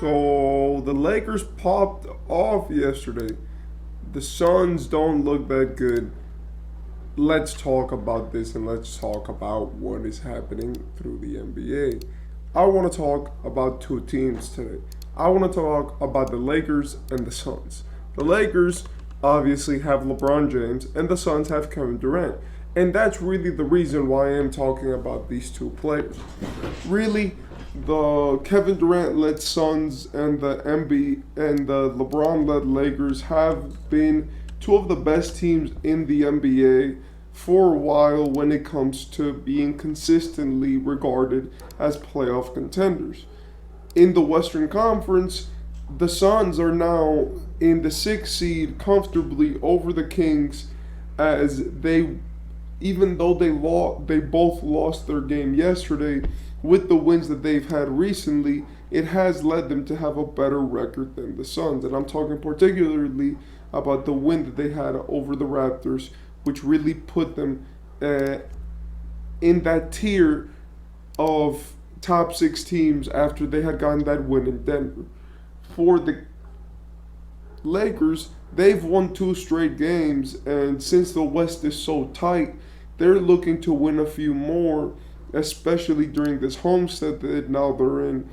So the Lakers popped off yesterday. The Suns don't look that good. Let's talk about this and let's talk about what is happening through the NBA. I want to talk about two teams today. I want to talk about the Lakers and the Suns. The Lakers obviously have LeBron James and the Suns have Kevin Durant. And that's really the reason why I am talking about these two players. Really, the Kevin Durant led Suns and the LeBron led Lakers have been two of the best teams in the NBA for a while when it comes to being consistently regarded as playoff contenders. In the Western Conference, the Suns are now in the sixth seed comfortably over the Kings as they even though they both lost their game yesterday, with the wins that they've had recently, it has led them to have a better record than the Suns. And I'm talking particularly about the win that they had over the Raptors, which really put them in that tier of top six teams after they had gotten that win in Denver. For the Lakers, they've won two straight games, and since the West is so tight, they're looking to win a few more, especially during this homestand that now they're in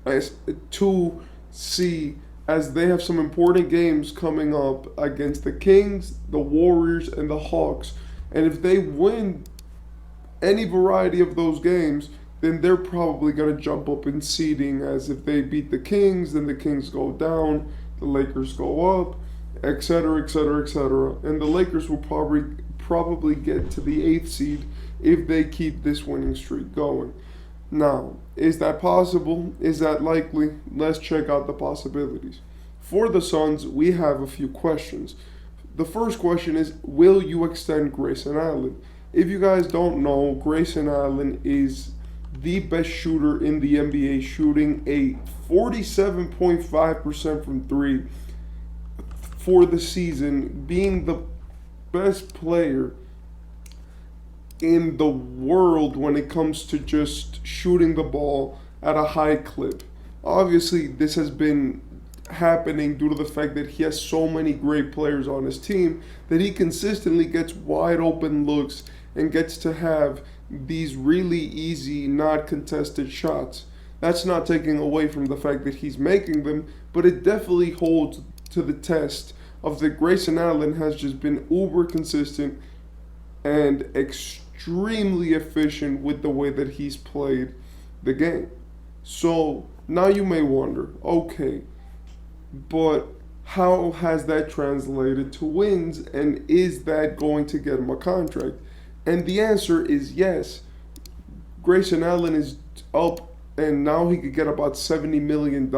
as to see as they have some important games coming up against the Kings, the Warriors, and the Hawks. And if they win any variety of those games, then they're probably going to jump up in seeding, as if they beat the Kings, then the Kings go down, the Lakers go up, etc., etc., etc. And the Lakers will probably get to the eighth seed if they keep this winning streak going. Now, is that possible? Is that likely? Let's check out the possibilities. For the Suns, we have a few questions. The first question is, will you extend Grayson Allen? If you guys don't know, Grayson Allen is the best shooter in the NBA, shooting a 47.5% from three for the season, being the best player in the world when it comes to just shooting the ball at a high clip. Obviously, this has been happening due to the fact that he has so many great players on his team that he consistently gets wide open looks and gets to have these really easy, not contested shots. That's not taking away from the fact that he's making them, but it definitely holds to the test of that Grayson Allen has just been uber consistent and extremely efficient with the way that he's played the game. So now you may wonder, okay, but how has that translated to wins, and is that going to get him a contract? And the answer is yes. Grayson Allen is up, and now he could get about $70 million,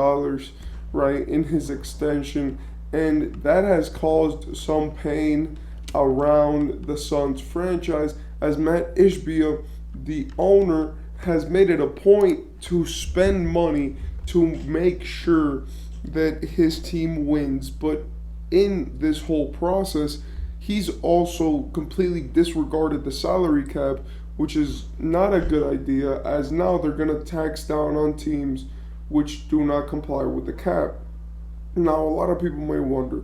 right, in his extension. And that has caused some pain around the Suns franchise, as Matt Ishbia, the owner, has made it a point to spend money to make sure that his team wins. But in this whole process, he's also completely disregarded the salary cap, which is not a good idea, as now they're going to tax down on teams which do not comply with the cap. Now, a lot of people may wonder,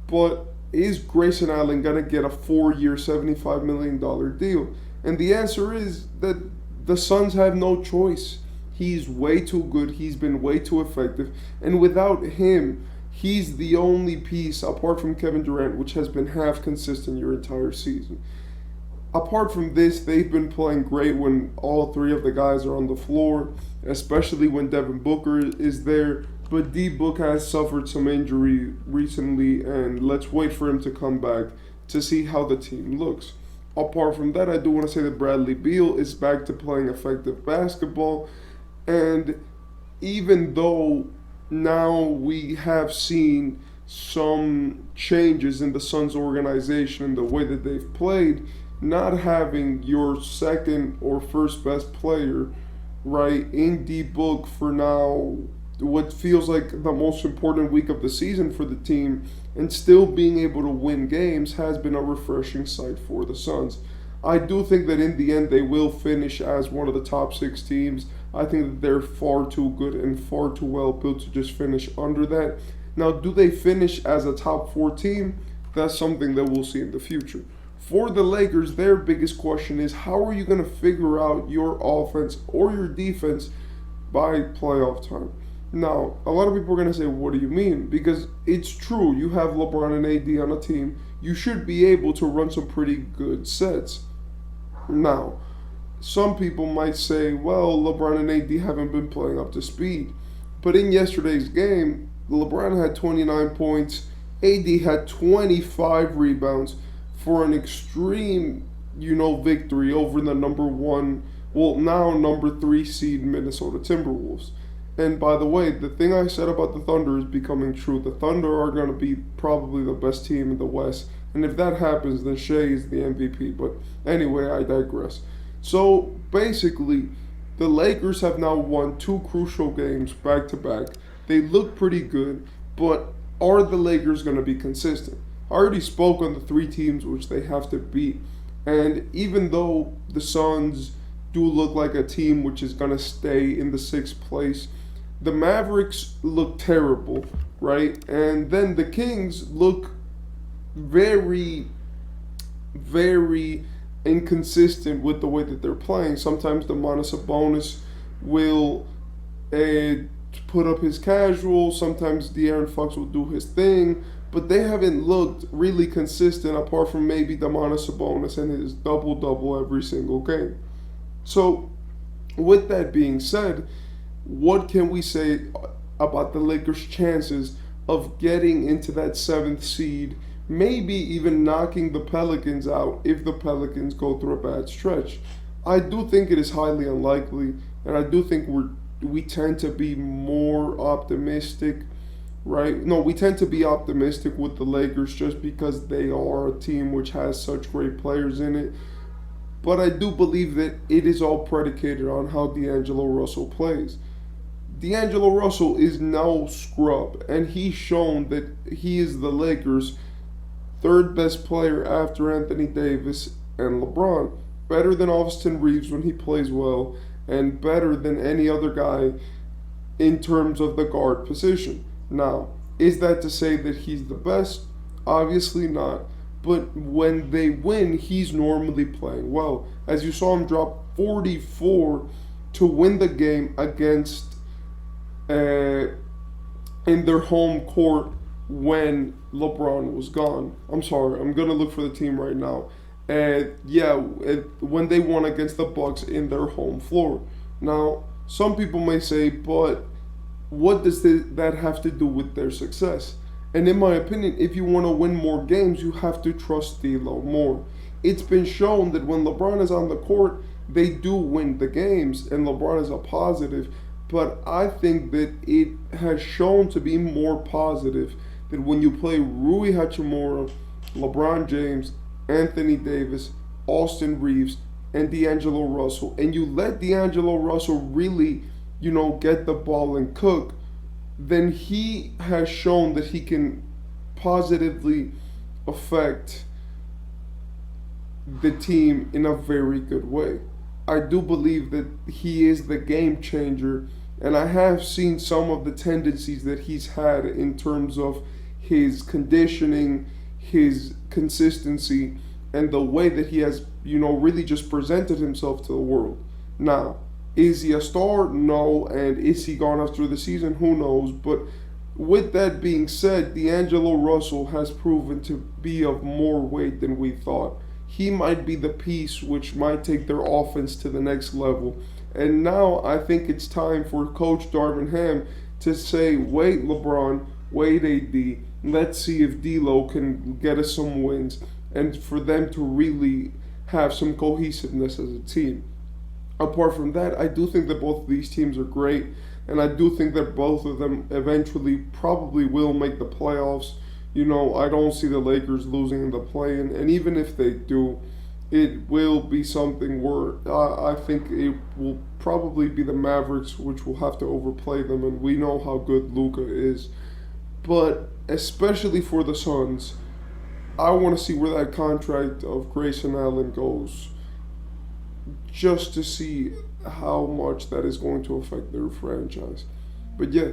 but is Grayson Allen going to get a 4-year, $75 million deal? And the answer is that the Suns have no choice. He's way too good. He's been way too effective. And without him, he's the only piece, apart from Kevin Durant, which has been half consistent your entire season. Apart from this, they've been playing great when all three of the guys are on the floor, especially when Devin Booker is there. But D-Book has suffered some injury recently, and let's wait for him to come back to see how the team looks. Apart from that, I do want to say that Bradley Beal is back to playing effective basketball, and even though now we have seen some changes in the Suns organization and the way that they've played, not having your second or first best player, right, in D-Book for now, what feels like the most important week of the season for the team, and still being able to win games has been a refreshing sight for the Suns. I do think that in the end they will finish as one of the top 6 teams. I think that they're far too good and far too well built to just finish under that. Now, do they finish as a top 4 team? That's something that we'll see in the future. For the Lakers, their biggest question is how are you going to figure out your offense or your defense by playoff time? Now, a lot of people are going to say, what do you mean? Because it's true, you have LeBron and AD on a team. You should be able to run some pretty good sets. Now, some people might say, well, LeBron and AD haven't been playing up to speed. But in yesterday's game, LeBron had 29 points, AD had 25 rebounds for an extreme, victory over the number 3 seed Minnesota Timberwolves. And by the way, the thing I said about the Thunder is becoming true. The Thunder are going to be probably the best team in the West. And if that happens, then Shea is the MVP. But anyway, I digress. So basically, the Lakers have now won 2 crucial games back to back. They look pretty good, but are the Lakers going to be consistent? I already spoke on the 3 teams which they have to beat. And even though the Suns do look like a team which is going to stay in the 6th place, the Mavericks look terrible, right? And then the Kings look very, very inconsistent with the way that they're playing. Sometimes Domantas Sabonis will put up his casual. Sometimes De'Aaron Fox will do his thing. But they haven't looked really consistent apart from maybe Domantas Sabonis and his double-double every single game. So, with that being said, what can we say about the Lakers' chances of getting into that 7th seed, maybe even knocking the Pelicans out if the Pelicans go through a bad stretch? I do think it is highly unlikely, and I do think we tend to be more optimistic, right? No, we tend to be optimistic with the Lakers just because they are a team which has such great players in it. But I do believe that it is all predicated on how D'Angelo Russell plays. D'Angelo Russell is no scrub, and he's shown that he is the Lakers' 3rd best player after Anthony Davis and LeBron. Better than Austin Reeves when he plays well, and better than any other guy in terms of the guard position. Now, is that to say that he's the best? Obviously not. But when they win, he's normally playing well. As you saw him drop 44 to win the game against in their home court when LeBron was gone. I'm sorry, I'm gonna look for the team right now. When they won against the Bucks in their home floor. Now, some people may say, but what does that have to do with their success? And in my opinion, if you want to win more games, you have to trust D'Lo more. It's been shown that when LeBron is on the court, they do win the games, and LeBron is a positive. But I think that it has shown to be more positive that when you play Rui Hachimura, LeBron James, Anthony Davis, Austin Reeves, and D'Angelo Russell, and you let D'Angelo Russell really, get the ball and cook, then he has shown that he can positively affect the team in a very good way. I do believe that he is the game changer, and I have seen some of the tendencies that he's had in terms of his conditioning, his consistency, and the way that he has, really just presented himself to the world. Now, is he a star? No. And is he gone after the season? Who knows? But with that being said, D'Angelo Russell has proven to be of more weight than we thought. He might be the piece which might take their offense to the next level. And now I think it's time for Coach Darvin Ham to say, wait, LeBron, wait, AD. Let's see if D'Lo can get us some wins, and for them to really have some cohesiveness as a team. Apart from that, I do think that both of these teams are great, and I do think that both of them eventually probably will make the playoffs. I don't see the Lakers losing in the play-in, and even if they do, it will be something where I think it will probably be the Mavericks which will have to overplay them, and we know how good Luka is. But especially for the Suns, I want to see where that contract of Grayson Allen goes. just to see how much that is going to affect their franchise. But yeah,